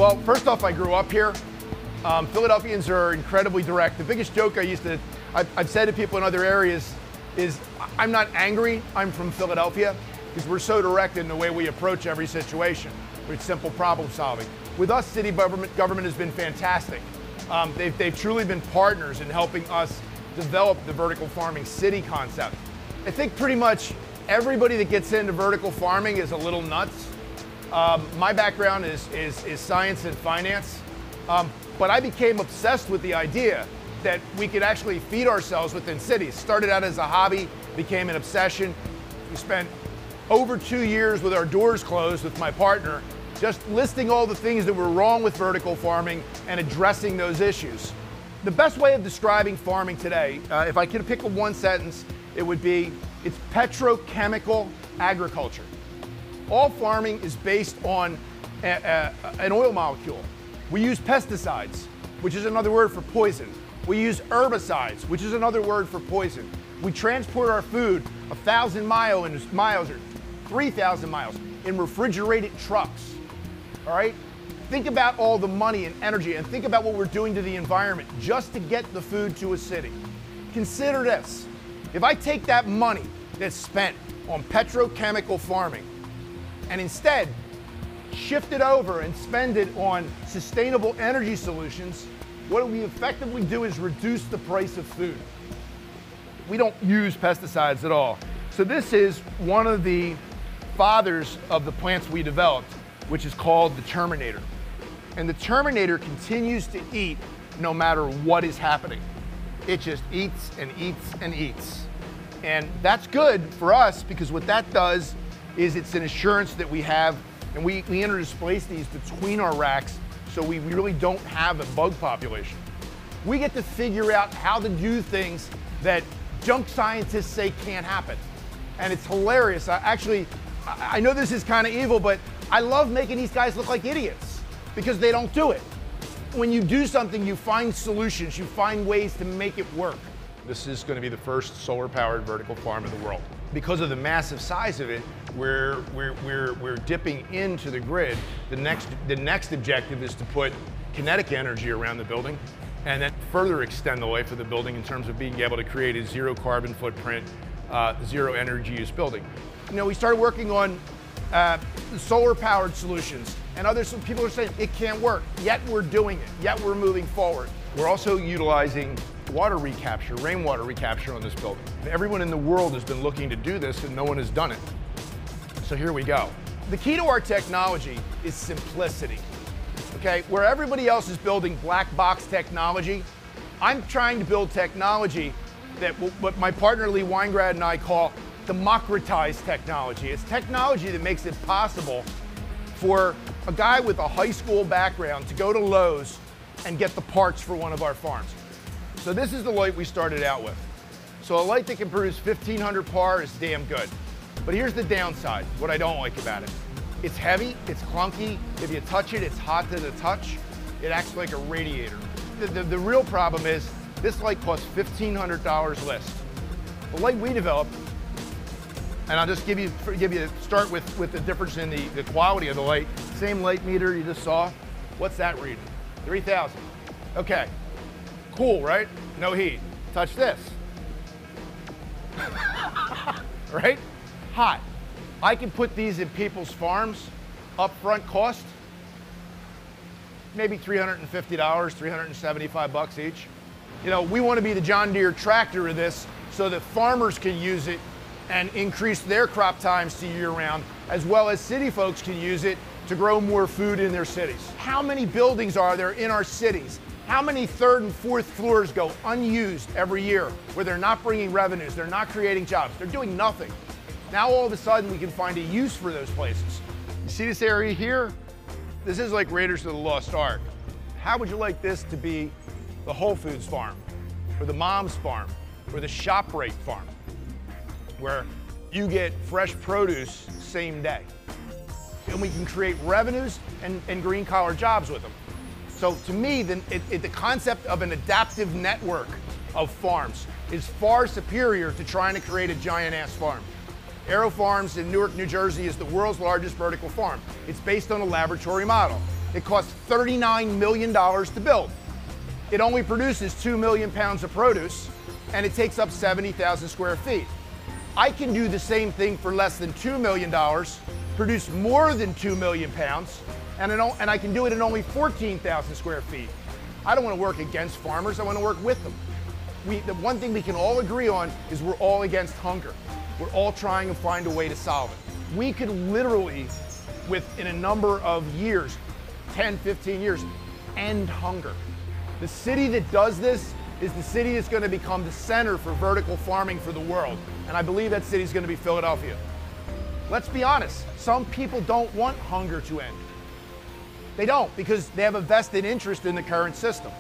Well, first off, I grew up here. Philadelphians are incredibly direct. The biggest joke I've said to people in other areas is, I'm not angry, I'm from Philadelphia, because we're so direct in the way we approach every situation with simple problem solving. With us, city government has been fantastic. They've truly been partners in helping us develop the vertical farming city concept. I think pretty much everybody that gets into vertical farming is a little nuts. My background is science and finance, but I became obsessed with the idea that we could actually feed ourselves within cities. Started out as a hobby, became an obsession. We spent over 2 years with our doors closed with my partner, just listing all the things that were wrong with vertical farming and addressing those issues. The best way of describing farming today, if I could pick one sentence, it would be, it's petrochemical agriculture. All farming is based on an oil molecule. We use pesticides, which is another word for poison. We use herbicides, which is another word for poison. We transport our food 1,000 miles or 3,000 miles in refrigerated trucks, all right? Think about all the money and energy, and think about what we're doing to the environment just to get the food to a city. Consider this. If I take that money that's spent on petrochemical farming and instead shift it over and spend it on sustainable energy solutions, what we effectively do is reduce the price of food. We don't use pesticides at all. So this is one of the fathers of the plants we developed, which is called the Terminator. And the Terminator continues to eat no matter what is happening. It just eats and eats and eats. And that's good for us, because what that does is it's an assurance that we have, and we interdisplace these between our racks, so we really don't have a bug population. We get to figure out how to do things that junk scientists say can't happen. And it's hilarious. I know this is kind of evil, but I love making these guys look like idiots because they don't do it. When you do something, you find solutions, you find ways to make it work. This is going to be the first solar-powered vertical farm in the world. Because of the massive size of it, we're dipping into the grid. The next objective is to put kinetic energy around the building and then further extend the life of the building in terms of being able to create a zero carbon footprint, zero energy use building. You know, we started working on solar-powered solutions, and people are saying it can't work, yet we're doing it, yet we're moving forward. We're also utilizing water recapture, rainwater recapture on this building. Everyone in the world has been looking to do this and no one has done it. So here we go. The key to our technology is simplicity, okay? Where everybody else is building black box technology, I'm trying to build technology that what my partner Lee Weingrad and I call democratized technology. It's technology that makes it possible for a guy with a high school background to go to Lowe's and get the parts for one of our farms. So this is the light we started out with. So a light that can produce 1,500 par is damn good. But here's the downside, what I don't like about it. It's heavy, it's clunky. If you touch it, it's hot to the touch. It acts like a radiator. The real problem is this light costs $1,500 list. The light we developed, and I'll just start with the difference in the quality of the light. Same light meter you just saw. What's that reading? 3,000. Okay. Cool, right? No heat. Touch this. Right? Hot. I can put these in people's farms, upfront cost, maybe $350, $375 each. You know, we want to be the John Deere tractor of this so that farmers can use it and increase their crop times to year round, as well as city folks can use it to grow more food in their cities. How many buildings are there in our cities? How many third and fourth floors go unused every year where they're not bringing revenues, they're not creating jobs, they're doing nothing? Now all of a sudden we can find a use for those places. You see this area here? This is like Raiders of the Lost Ark. How would you like this to be the Whole Foods farm, or the Mom's farm, or the ShopRite farm, where you get fresh produce same day? And we can create revenues and green collar jobs with them. So to me, the concept of an adaptive network of farms is far superior to trying to create a giant ass farm. Aero Farms in Newark, New Jersey is the world's largest vertical farm. It's based on a laboratory model. It costs $39 million to build. It only produces 2 million pounds of produce, and it takes up 70,000 square feet. I can do the same thing for less than $2 million, produce more than 2 million pounds, and I can do it in only 14,000 square feet. I don't want to work against farmers, I want to work with them. The one thing we can all agree on is we're all against hunger. We're all trying to find a way to solve it. We could literally, within a number of years, 10, 15 years, end hunger. The city that does this is the city that's going to become the center for vertical farming for the world. And I believe that city is going to be Philadelphia. Let's be honest, some people don't want hunger to end. They don't, because they have a vested interest in the current system.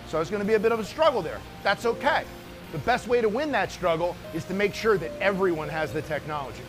So it's going to be a bit of a struggle there. That's okay. The best way to win that struggle is to make sure that everyone has the technology.